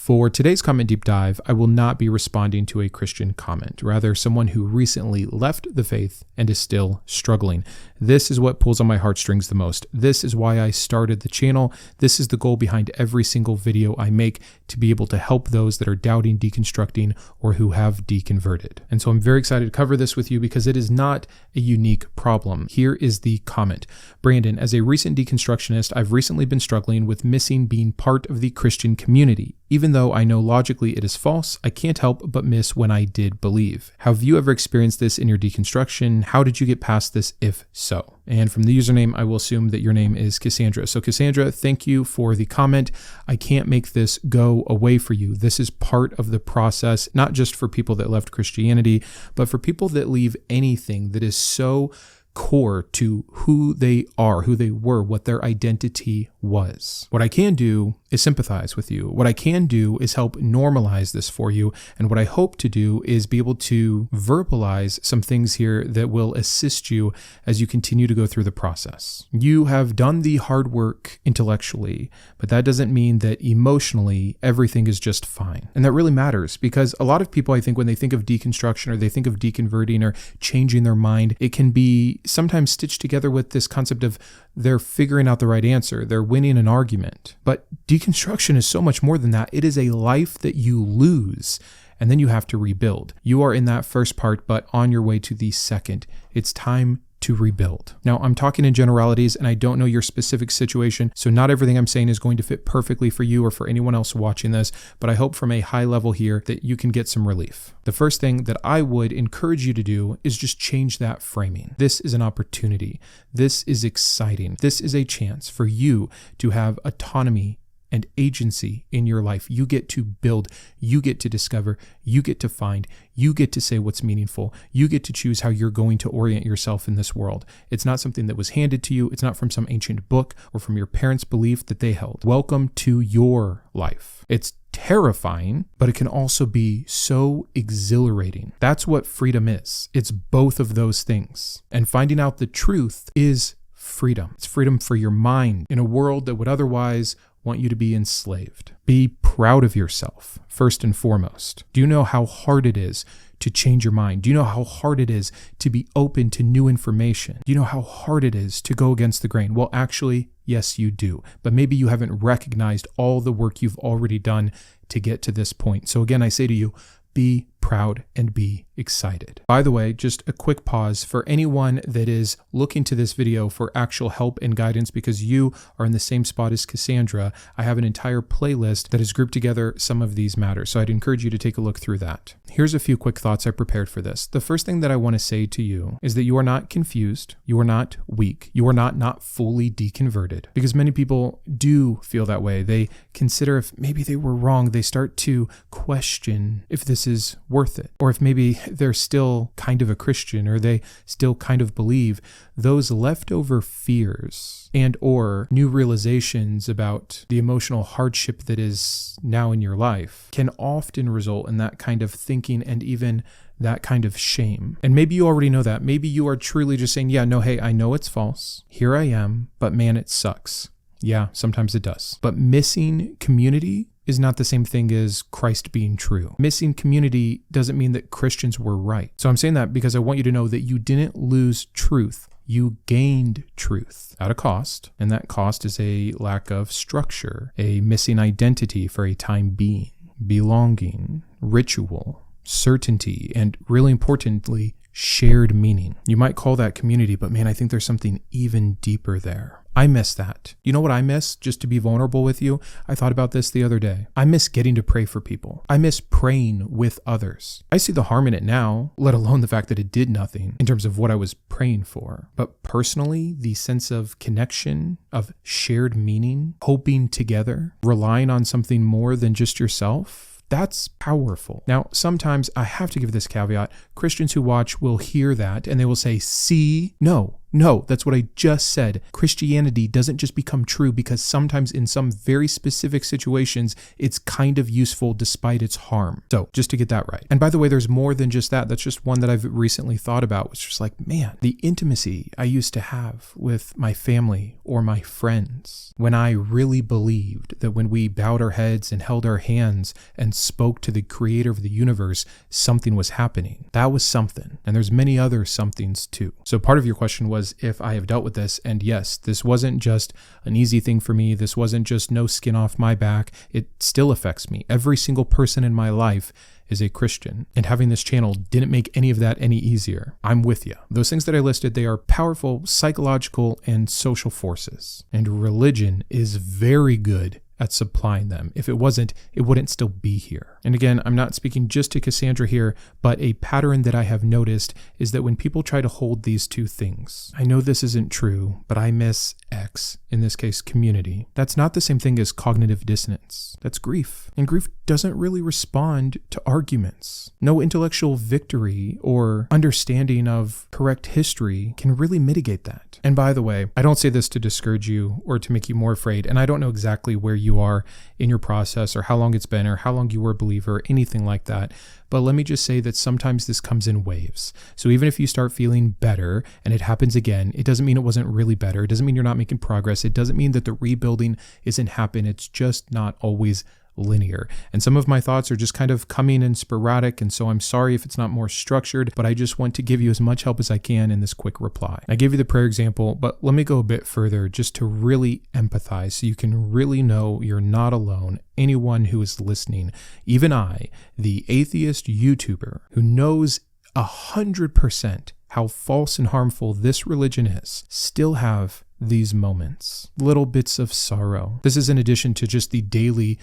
For today's comment deep dive, I will not be responding to a Christian comment, rather someone who recently left the faith and is still struggling. This is what pulls on my heartstrings the most. This is why I started the channel. This is the goal behind every single video I make, to be able to help those that are doubting, deconstructing, or who have deconverted. And so I'm very excited to cover this with you because it is not a unique problem. Here is the comment. Brandon, as a recent deconstructionist, I've recently been struggling with missing being part of the Christian community. Even though I know logically it is false, I can't help but miss when I did believe. Have you ever experienced this in your deconstruction? How did you get past this if so? And from the username, I will assume that your name is Cassandra. So Cassandra, thank you for the comment. I can't make this go away for you. This is part of the process, not just for people that left Christianity, but for people that leave anything that is so core to who they are, who they were, what their identity was. What I can do is sympathize with you. What I can do is help normalize this for you. And what I hope to do is be able to verbalize some things here that will assist you as you continue to go through the process. You have done the hard work intellectually, but that doesn't mean that emotionally everything is just fine. And that really matters because a lot of people, I think, when they think of deconstruction or they think of deconverting or changing their mind, it can be sometimes stitched together with this concept of they're figuring out the right answer, they're winning an argument. But deconstruction is so much more than that. It is a life that you lose, and then you have to rebuild. You are in that first part, but on your way to the second. It's time to rebuild. Now, I'm talking in generalities and I don't know your specific situation, so not everything I'm saying is going to fit perfectly for you or for anyone else watching this, but I hope from a high level here that you can get some relief. The first thing that I would encourage you to do is just change that framing. This is an opportunity. This is exciting. This is a chance for you to have autonomy and agency in your life. You get to build, you get to discover, you get to find, you get to say what's meaningful, you get to choose how you're going to orient yourself in this world. It's not something that was handed to you. It's not from some ancient book or from your parents' belief that they held. Welcome to your life. It's terrifying, but it can also be so exhilarating. That's what freedom is. It's both of those things. And finding out the truth is freedom. It's freedom for your mind in a world that would otherwise want you to be enslaved. Be proud of yourself, first and foremost. Do you know how hard it is to change your mind? Do you know how hard it is to be open to new information? Do you know how hard it is to go against the grain? Well, actually, yes, you do. But maybe you haven't recognized all the work you've already done to get to this point. So again, I say to you, be proud and be excited. By the way, just a quick pause for anyone that is looking to this video for actual help and guidance because you are in the same spot as Cassandra. I have an entire playlist that has grouped together some of these matters, so I'd encourage you to take a look through that. Here's a few quick thoughts I prepared for this. The first thing that I want to say to you is that you are not confused, you are not weak, you are not fully deconverted, because many people do feel that way. They consider if maybe they were wrong, they start to question if this is worth it, or if maybe they're still kind of a Christian or they still kind of believe. Those leftover fears and or new realizations about the emotional hardship that is now in your life can often result in that kind of thinking and even that kind of shame. And maybe you already know that. Maybe you are truly just saying, yeah, no, hey, I know it's false. Here I am, but man, it sucks. Yeah, sometimes it does. But missing community is not the same thing as Christ being true. Missing community doesn't mean that Christians were right. So I'm saying that because I want you to know that you didn't lose truth. You gained truth at a cost, and that cost is a lack of structure, a missing identity for a time being, belonging, ritual, certainty, and really importantly, shared meaning. You might call that community, but man, I think there's something even deeper there. I miss that. You know what I miss? Just to be vulnerable with you, I thought about this the other day. I miss getting to pray for people. I miss praying with others. I see the harm in it now, let alone the fact that it did nothing in terms of what I was praying for. But personally, the sense of connection, of shared meaning, hoping together, relying on something more than just yourself, that's powerful. Now, sometimes I have to give this caveat. Christians who watch will hear that and they will say, see, no, No, that's what I just said. Christianity doesn't just become true because sometimes in some very specific situations, it's kind of useful despite its harm. So just to get that right. And by the way, there's more than just that. That's just one that I've recently thought about, which was like, man, the intimacy I used to have with my family or my friends when I really believed that when we bowed our heads and held our hands and spoke to the creator of the universe, something was happening. That was something. And there's many other somethings too. So part of your question was if I have dealt with this. And yes, this wasn't just an easy thing for me. This wasn't just no skin off my back. It still affects me. Every single person in my life is a Christian, and having this channel didn't make any of that any easier. I'm with you. Those things that I listed, they are powerful psychological and social forces, and religion is very good at supplying them. If it wasn't, it wouldn't still be here. And again, I'm not speaking just to Cassandra here, but a pattern that I have noticed is that when people try to hold these two things, I know this isn't true, but I miss X, in this case, community. That's not the same thing as cognitive dissonance. That's grief. And grief doesn't really respond to arguments. No intellectual victory or understanding of correct history can really mitigate that. And by the way, I don't say this to discourage you or to make you more afraid, and I don't know exactly where you are in your process or how long it's been or how long you were a believer, anything like that. But let me just say that sometimes this comes in waves. So even if you start feeling better and it happens again, it doesn't mean it wasn't really better. It doesn't mean you're not making progress. It doesn't mean that the rebuilding isn't happening. It's just not always linear. And some of my thoughts are just kind of coming in sporadic, and so I'm sorry if it's not more structured, but I just want to give you as much help as I can in this quick reply. I gave you the prayer example, but let me go a bit further just to really empathize so you can really know you're not alone. Anyone who is listening, even I, the atheist YouTuber who knows 100% how false and harmful this religion is, still have these moments, little bits of sorrow. This is in addition to just the daily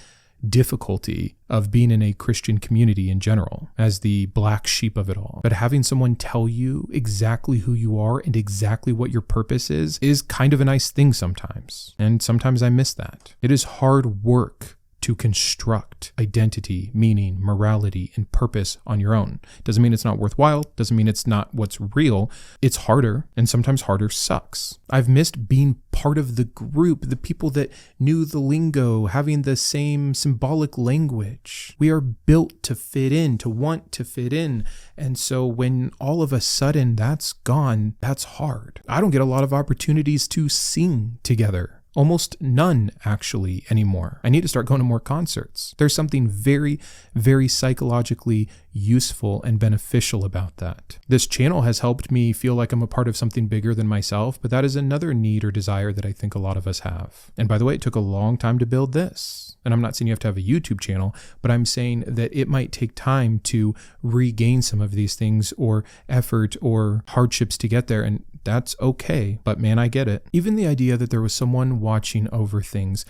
difficulty of being in a Christian community in general, as the black sheep of it all. But having someone tell you exactly who you are and exactly what your purpose is kind of a nice thing sometimes. And sometimes I miss that. It is hard work to construct identity, meaning, morality, and purpose on your own. Doesn't mean it's not worthwhile, doesn't mean it's not what's real. It's harder, and sometimes harder sucks. I've missed being part of the group, the people that knew the lingo, having the same symbolic language. We are built to fit in, to want to fit in. And so when all of a sudden that's gone, that's hard. I don't get a lot of opportunities to sing together. Almost none, actually, anymore. I need to start going to more concerts. There's something very, very psychologically useful and beneficial about that. This channel has helped me feel like I'm a part of something bigger than myself, but that is another need or desire that I think a lot of us have. And by the way, it took a long time to build this. And I'm not saying you have to have a YouTube channel, but I'm saying that it might take time to regain some of these things or effort or hardships to get there. And that's okay, but man, I get it. Even the idea that there was someone watching over things.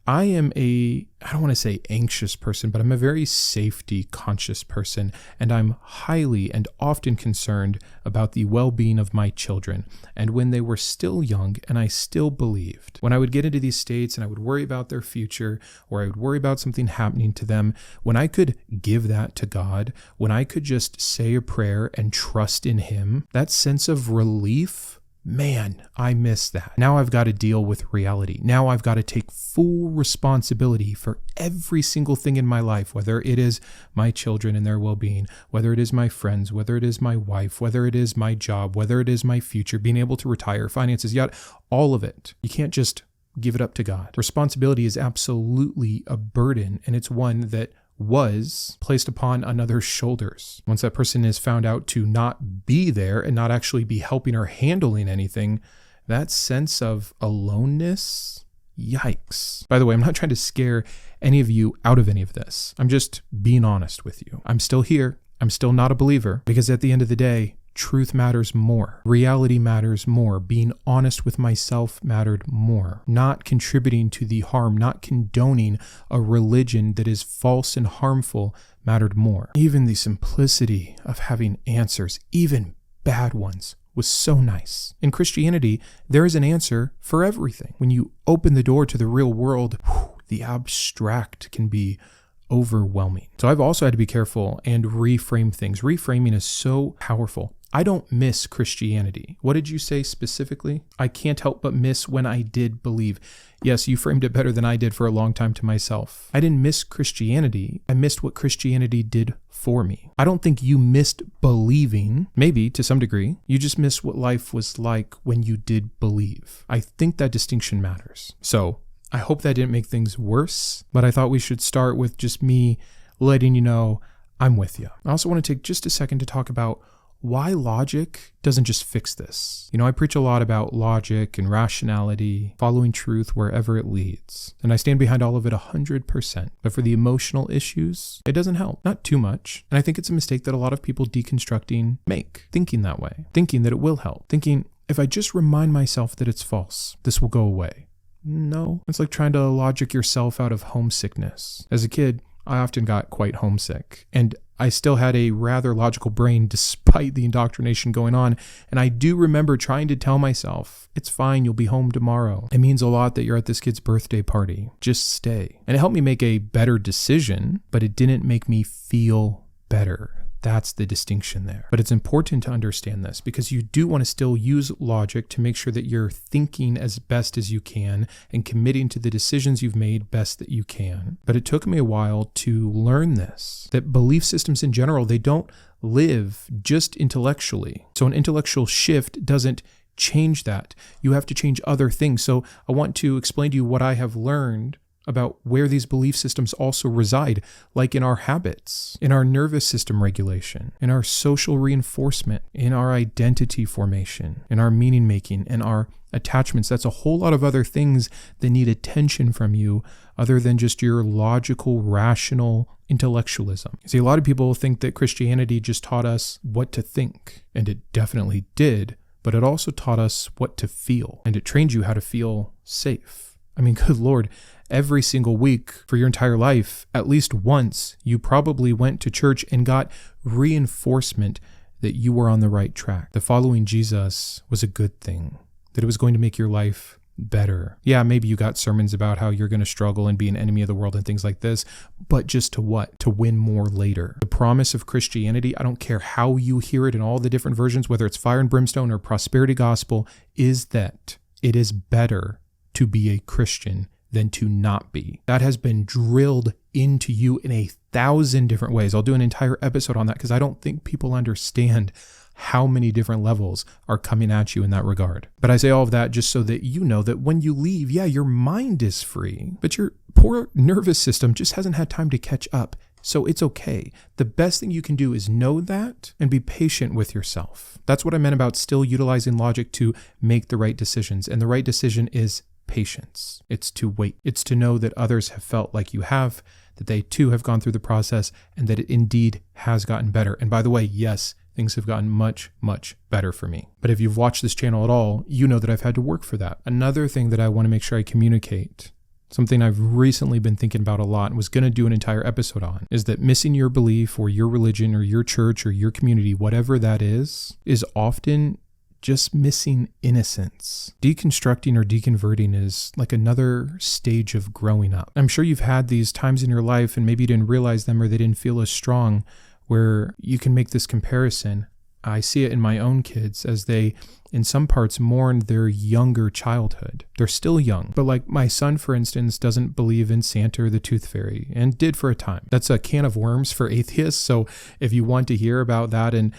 I am I don't want to say anxious person, but I'm a very safety conscious person, and I'm highly and often concerned about the well-being of my children. And when they were still young, and I still believed, when I would get into these states and I would worry about their future, or I would worry about something happening to them, when I could give that to God, when I could just say a prayer and trust in Him, that sense of relief, man, I miss that. Now I've got to deal with reality. Now I've got to take full responsibility for every single thing in my life, whether it is my children and their well-being, whether it is my friends, whether it is my wife, whether it is my job, whether it is my future, being able to retire, finances, yet all of it. You can't just give it up to God. Responsibility is absolutely a burden, and it's one that was placed upon another's shoulders. Once that person is found out to not be there and not actually be helping or handling anything, that sense of aloneness, yikes. By the way, I'm not trying to scare any of you out of any of this. I'm just being honest with you. I'm still here. I'm still not a believer, because at the end of the day, truth matters more. Reality matters more. Being honest with myself mattered more. Not contributing to the harm, not condoning a religion that is false and harmful mattered more. Even the simplicity of having answers, even bad ones, was so nice. In Christianity, there is an answer for everything. When you open the door to the real world, the abstract can be overwhelming. So I've also had to be careful and reframe things. Reframing is so powerful. I don't miss Christianity. What did you say specifically? I can't help but miss when I did believe. Yes, you framed it better than I did for a long time to myself. I didn't miss Christianity. I missed what Christianity did for me. I don't think you missed believing, maybe to some degree. You just missed what life was like when you did believe. I think that distinction matters. So I hope that didn't make things worse, but I thought we should start with just me letting you know I'm with you. I also want to take just a second to talk about why logic doesn't just fix this. I preach a lot about logic and rationality, following truth wherever it leads. And I stand behind all of it 100%. But for the emotional issues, it doesn't help. Not too much. And I think it's a mistake that a lot of people deconstructing make, thinking that way, thinking that it will help, thinking if I just remind myself that it's false, this will go away. No, it's like trying to logic yourself out of homesickness. As a kid, I often got quite homesick, and I still had a rather logical brain despite the indoctrination going on, and I do remember trying to tell myself, it's fine, you'll be home tomorrow. It means a lot that you're at this kid's birthday party. Just stay. And it helped me make a better decision, but it didn't make me feel better. That's the distinction there. But it's important to understand this because you do want to still use logic to make sure that you're thinking as best as you can and committing to the decisions you've made best that you can. But it took me a while to learn this, that belief systems in general, they don't live just intellectually. So an intellectual shift doesn't change that. You have to change other things. So I want to explain to you what I have learned about where these belief systems also reside, like in our habits, in our nervous system regulation, in our social reinforcement, in our identity formation, in our meaning making, and our attachments. That's a whole lot of other things that need attention from you other than just your logical, rational intellectualism. See, a lot of people think that Christianity just taught us what to think, and it definitely did, but it also taught us what to feel, and it trained you how to feel safe. I mean, good Lord, every single week for your entire life, at least once, you probably went to church and got reinforcement that you were on the right track, that following Jesus was a good thing, that it was going to make your life better. Yeah, maybe you got sermons about how you're going to struggle and be an enemy of the world and things like this, but just to what? To win more later. The promise of Christianity, I don't care how you hear it in all the different versions, whether it's fire and brimstone or prosperity gospel, is that it is better to be a Christian than to not be. That has been drilled into you in 1,000 different ways. I'll do an entire episode on that because I don't think people understand how many different levels are coming at you in that regard. But I say all of that just so that you know that when you leave, yeah, your mind is free, but your poor nervous system just hasn't had time to catch up. So it's okay. The best thing you can do is know that and be patient with yourself. That's what I meant about still utilizing logic to make the right decisions. And the right decision is patience. It's to wait. It's to know that others have felt like you have, that they too have gone through the process, and that it indeed has gotten better. And by the way, yes, things have gotten much, much better for me. But if you've watched this channel at all, you know that I've had to work for that. Another thing that I want to make sure I communicate, something I've recently been thinking about a lot and was going to do an entire episode on, is that missing your belief or your religion or your church or your community, whatever that is often just missing innocence. Deconstructing or deconverting is like another stage of growing up. I'm sure you've had these times in your life and maybe you didn't realize them or they didn't feel as strong where you can make this comparison. I see it in my own kids as they, in some parts, mourn their younger childhood. They're still young, but like my son, for instance, doesn't believe in Santa or the Tooth Fairy and did for a time. That's a can of worms for atheists. So if you want to hear about that and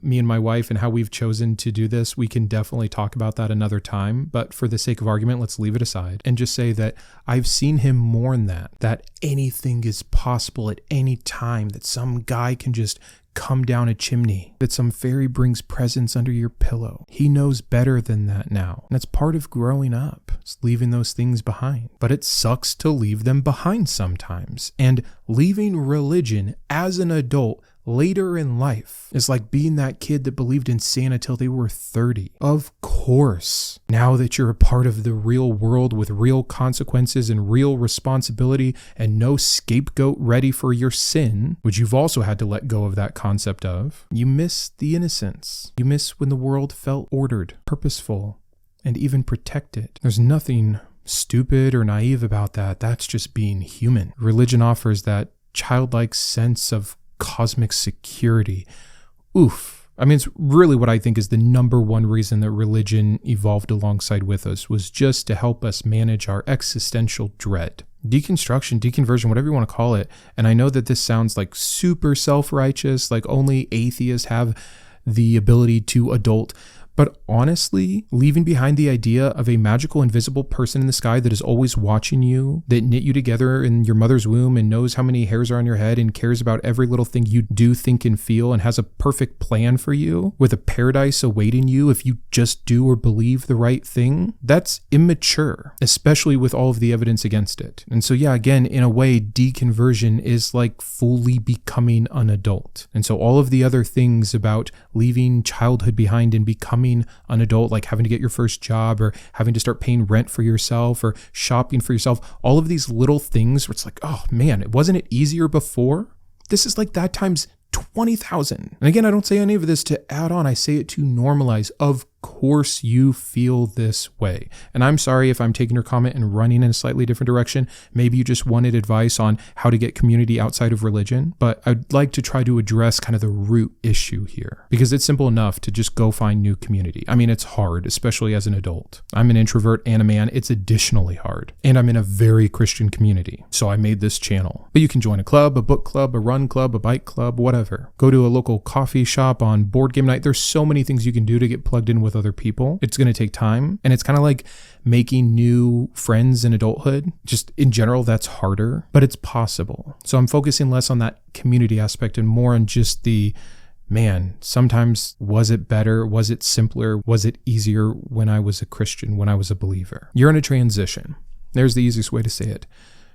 me and my wife and how we've chosen to do this, we can definitely talk about that another time. But for the sake of argument, let's leave it aside and just say that I've seen him mourn that anything is possible at any time, that some guy can just come down a chimney, that some fairy brings presents under your pillow. He knows better than that now. And that's part of growing up. It's leaving those things behind. But it sucks to leave them behind sometimes. And leaving religion as an adult later in life is like being that kid that believed in Santa till they were 30. Of course, now that you're a part of the real world with real consequences and real responsibility and no scapegoat ready for your sin, which you've also had to let go of that concept of, you miss the innocence. You miss when the world felt ordered, purposeful, and even protected. There's nothing stupid or naive about that. That's just being human. Religion offers that childlike sense of cosmic security. Oof. I mean, it's really what I think is the number one reason that religion evolved alongside with us, was just to help us manage our existential dread. Deconstruction, deconversion, whatever you want to call it. And I know that this sounds like super self-righteous, like only atheists have the ability to adult. But honestly, leaving behind the idea of a magical, invisible person in the sky that is always watching you, that knit you together in your mother's womb and knows how many hairs are on your head and cares about every little thing you do, think, and feel, and has a perfect plan for you with a paradise awaiting you if you just do or believe the right thing, that's immature, especially with all of the evidence against it. And so, yeah, again, in a way, deconversion is like fully becoming an adult. And so all of the other things about leaving childhood behind and becoming an adult, like having to get your first job or having to start paying rent for yourself or shopping for yourself, all of these little things where it's like, oh man, wasn't it easier before? This is like that times 20,000. And again, I don't say any of this to add on. I say it to normalize. Of course you feel this way. And I'm sorry if I'm taking your comment and running in a slightly different direction. Maybe you just wanted advice on how to get community outside of religion, but I'd like to try to address kind of the root issue here, because it's simple enough to just go find new community. I mean, it's hard, especially as an adult. I'm an introvert and a man. It's additionally hard. And I'm in a very Christian community. So I made this channel. But you can join a club, a book club, a run club, a bike club, whatever. Go to a local coffee shop on board game night. There's so many things you can do to get plugged in with other people. It's going to take time, and it's kind of like making new friends in adulthood. Just in general, that's harder, but it's possible. So I'm focusing less on that community aspect and more on just the, man, sometimes was it better? Was it simpler? Was it easier when I was a Christian, when I was a believer? You're in a transition. There's the easiest way to say it.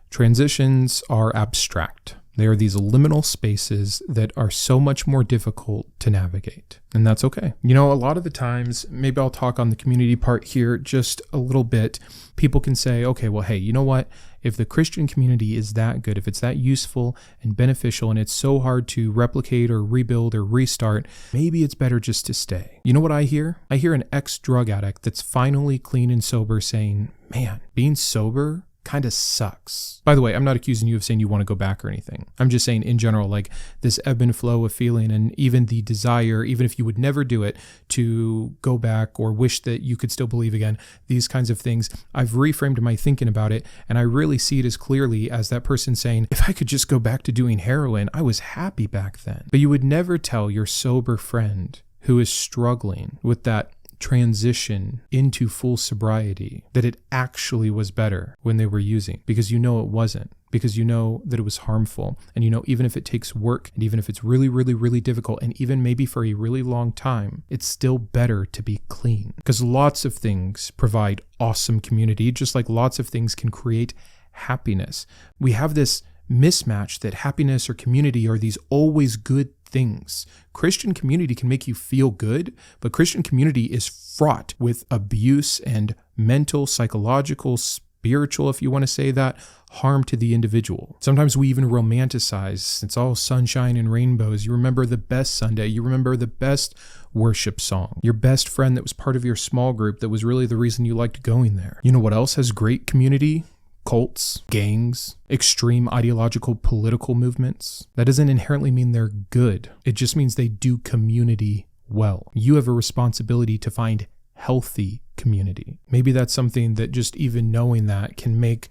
Transitions are abstract. They are these liminal spaces that are so much more difficult to navigate. And that's okay. You know, a lot of the times, maybe I'll talk on the community part here just a little bit. People can say, okay, well, hey, you know what? If the Christian community is that good, if it's that useful and beneficial, and it's so hard to replicate or rebuild or restart, maybe it's better just to stay. You know what I hear? I hear an ex-drug addict that's finally clean and sober saying, man, being sober kind of sucks. By the way, I'm not accusing you of saying you want to go back or anything. I'm just saying in general, like this ebb and flow of feeling, and even the desire, even if you would never do it, to go back or wish that you could still believe again, these kinds of things. I've reframed my thinking about it, and I really see it as clearly as that person saying, if I could just go back to doing heroin, I was happy back then. But you would never tell your sober friend who is struggling with that transition into full sobriety that it actually was better when they were using, because you know it wasn't, because you know that it was harmful, and you know even if it takes work, and even if it's really, really, really difficult, and even maybe for a really long time, it's still better to be clean. Because lots of things provide awesome community, just like lots of things can create happiness. We have this mismatch that happiness or community are these always good things. Christian community can make you feel good, but Christian community is fraught with abuse and mental, psychological, spiritual, if you want to say that, harm to the individual. Sometimes we even romanticize. It's all sunshine and rainbows. You remember the best Sunday. You remember the best worship song. Your best friend that was part of your small group that was really the reason you liked going there. You know what else has great community? Cults, gangs, extreme ideological political movements. That doesn't inherently mean they're good. It just means they do community well. You have a responsibility to find healthy community. Maybe that's something that just even knowing that can make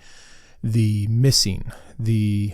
the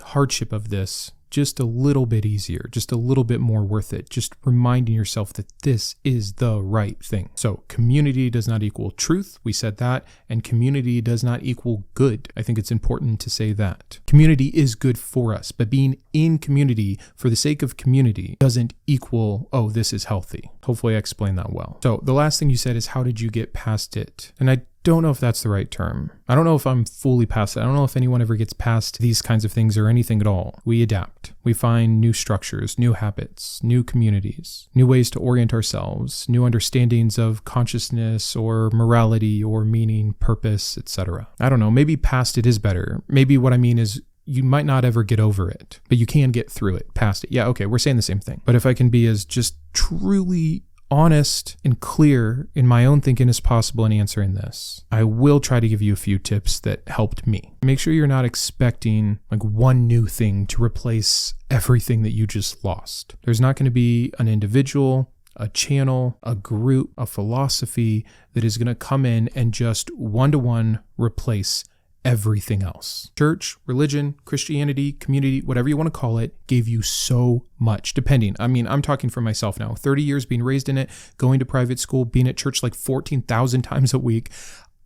hardship of this just a little bit easier, just a little bit more worth it, just reminding yourself that this is the right thing. So community does not equal truth. We said that. And community does not equal good. I think it's important to say that. Community is good for us, but being in community for the sake of community doesn't equal, oh, this is healthy. Hopefully I explained that well. So the last thing you said is, how did you get past it? And I don't know if that's the right term. I don't know if I'm fully past it. I don't know if anyone ever gets past these kinds of things or anything at all. We adapt. We find new structures, new habits, new communities, new ways to orient ourselves, new understandings of consciousness or morality or meaning, purpose, etc. I don't know. Maybe past it is better. Maybe what I mean is you might not ever get over it, but you can get through it, past it. Yeah, okay, we're saying the same thing. But if I can be as just truly honest and clear in my own thinking as possible in answering this, I will try to give you a few tips that helped me. Make sure you're not expecting like one new thing to replace everything that you just lost. There's not going to be an individual, a channel, a group, a philosophy that is going to come in and just one-to-one replace everything else. Church, religion, Christianity, community, whatever you want to call it, gave you so much, depending. I mean, I'm talking for myself now. 30 years being raised in it, going to private school, being at church like 14,000 times a week.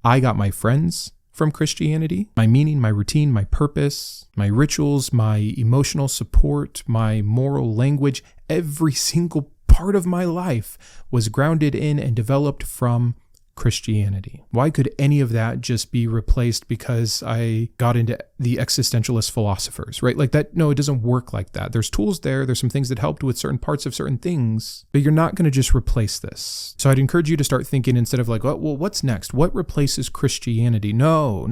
I got my friends from Christianity, my meaning, my routine, my purpose, my rituals, my emotional support, my moral language. Every single part of my life was grounded in and developed from Christianity. Why could any of that just be replaced because I got into the existentialist philosophers, right? Like that, no, it doesn't work like that. There's tools there. There's some things that helped with certain parts of certain things, but you're not going to just replace this. So I'd encourage you to start thinking instead of like, oh, well, what's next? What replaces Christianity? No.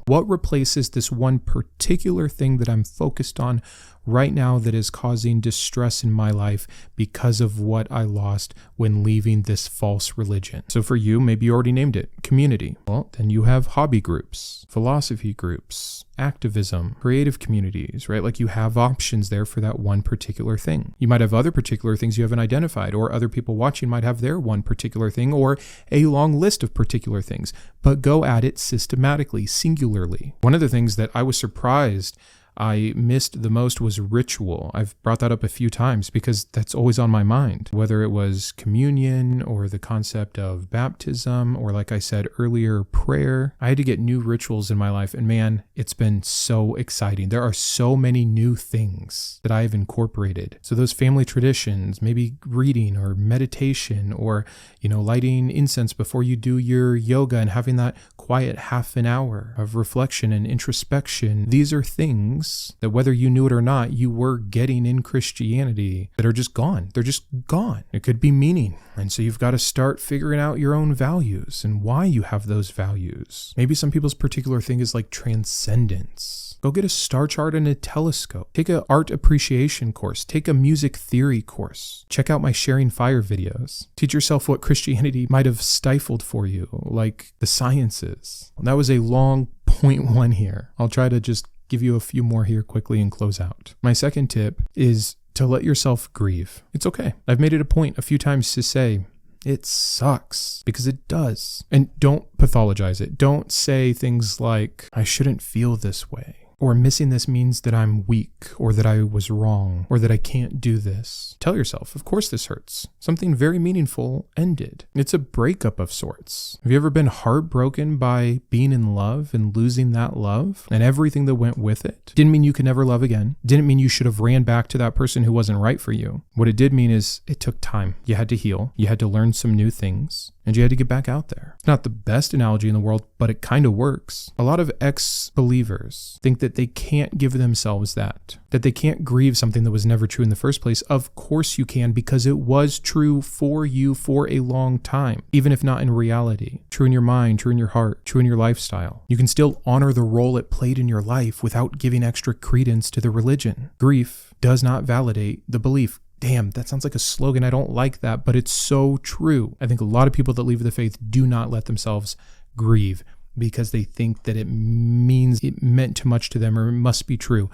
What replaces this one particular thing that I'm focused on right now that is causing distress in my life because of what I lost when leaving this false religion? So for you, maybe you already named it, community. Well, then you have hobby groups, philosophy groups, activism, creative communities, right? Like you have options there for that one particular thing. You might have other particular things you haven't identified, or other people watching might have their one particular thing or a long list of particular things, but go at it systematically, singularly. One of the things that I was surprised I missed the most was ritual. I've brought that up a few times because that's always on my mind, whether it was communion or the concept of baptism or, like I said earlier, prayer. I had to get new rituals in my life, and man, it's been so exciting. There are so many new things that I have incorporated. So those family traditions, maybe reading or meditation or, lighting incense before you do your yoga and having that quiet half an hour of reflection and introspection. These are things that whether you knew it or not, you were getting in Christianity that are just gone. They're just gone. It could be meaning. And so you've got to start figuring out your own values and why you have those values. Maybe some people's particular thing is like transcendence. Go get a star chart and a telescope. Take an art appreciation course. Take a music theory course. Check out my Sharing Fire videos. Teach yourself what Christianity might have stifled for you, like the sciences. That was a long point one here. I'll try to just give you a few more here quickly and close out. My second tip is to let yourself grieve. It's okay. I've made it a point a few times to say, it sucks, because it does. And don't pathologize it. Don't say things like, I shouldn't feel this way, or missing this means that I'm weak, or that I was wrong, or that I can't do this. Tell yourself, of course this hurts. Something very meaningful ended. It's a breakup of sorts. Have you ever been heartbroken by being in love and losing that love and everything that went with it? Didn't mean you could never love again. Didn't mean you should have ran back to that person who wasn't right for you. What it did mean is it took time. You had to heal. You had to learn some new things. And you had to get back out there. It's not the best analogy in the world, but it kind of works. A lot of ex-believers think that they can't give themselves that they can't grieve something that was never true in the first place. Of course you can, because it was true for you for a long time, even if not in reality. True in your mind, true in your heart, true in your lifestyle. You can still honor the role it played in your life without giving extra credence to the religion. Grief does not validate the belief. Damn, that sounds like a slogan. I don't like that, but it's so true. I think a lot of people that leave the faith do not let themselves grieve because they think that it means it meant too much to them or it must be true.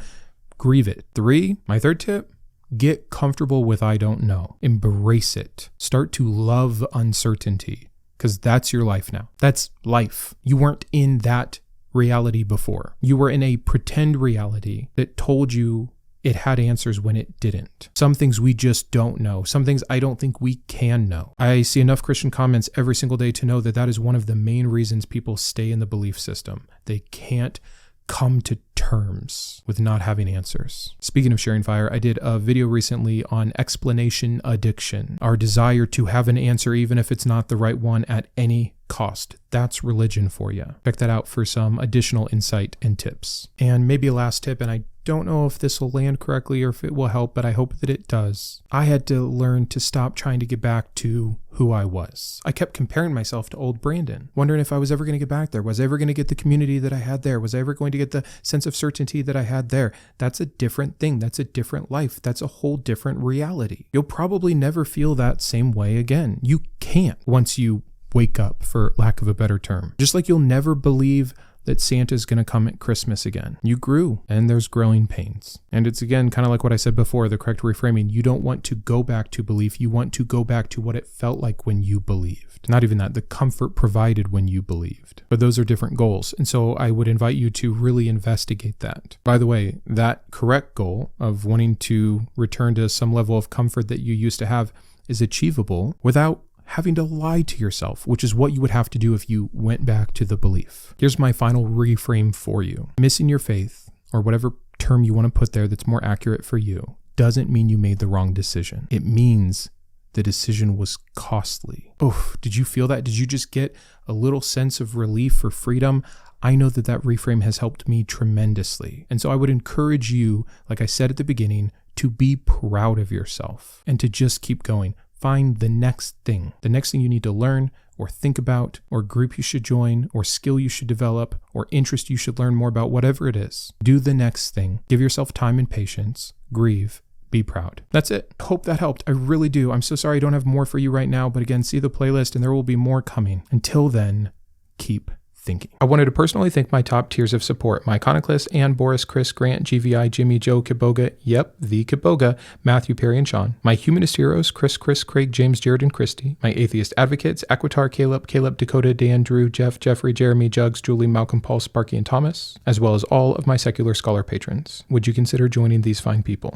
Grieve it. 3, my third tip, get comfortable with I don't know. Embrace it. Start to love uncertainty, because that's your life now. That's life. You weren't in that reality before. You were in a pretend reality that told you it had answers when it didn't. Some things we just don't know. Some things I don't think we can know. I see enough Christian comments every single day to know that that is one of the main reasons people stay in the belief system. They can't come to terms with not having answers. Speaking of Sharing Fire, I did a video recently on explanation addiction, our desire to have an answer even if it's not the right one at any cost. That's religion for you. Check that out for some additional insight and tips. And maybe a last tip, and I don't know if this will land correctly or if it will help, but I hope that it does. I had to learn to stop trying to get back to who I was. I kept comparing myself to old Brandon, wondering if I was ever going to get back there. Was I ever going to get the community that I had there? Was I ever going to get the sense of certainty that I had there? That's a different thing. That's a different life. That's a whole different reality. You'll probably never feel that same way again. You can't once you wake up, for lack of a better term. Just like you'll never believe that Santa's going to come at Christmas again. You grew, and there's growing pains. And it's again, kind of like what I said before, the correct reframing. You don't want to go back to belief. You want to go back to what it felt like when you believed. Not even that, the comfort provided when you believed. But those are different goals. And so I would invite you to really investigate that. By the way, that correct goal of wanting to return to some level of comfort that you used to have is achievable without having to lie to yourself, which is what you would have to do if you went back to the belief. Here's my final reframe for you. Missing your faith, or whatever term you want to put there that's more accurate for you, doesn't mean you made the wrong decision. It means the decision was costly. Oh, did you feel that? Did you just get a little sense of relief or freedom? I know that that reframe has helped me tremendously. And so I would encourage you, like I said at the beginning, to be proud of yourself and to just keep going. Find the next thing you need to learn or think about, or group you should join, or skill you should develop, or interest you should learn more about, whatever it is. Do the next thing. Give yourself time and patience. Grieve. Be proud. That's it. Hope that helped. I really do. I'm so sorry I don't have more for you right now, but again, see the playlist and there will be more coming. Until then, keep thinking. I wanted to personally thank my top tiers of support: my Iconoclast, Ann, Boris, Chris, Grant, GVI, Jimmy, Joe, Kitboga, yep, the Kitboga, Matthew, Perry, and Shawn. My Humanist heroes: Chris, Craig, James, Jarrod, and Kristi. My Atheist advocates: Aquitar, Caleb, Dakota, Dan, Drew, Jeff, Jeffrey, Jeremy, Jugs, Julie, Malcolm, Paul, Sparky, and Thomas, as well as all of my secular scholar patrons. Would you consider joining these fine people?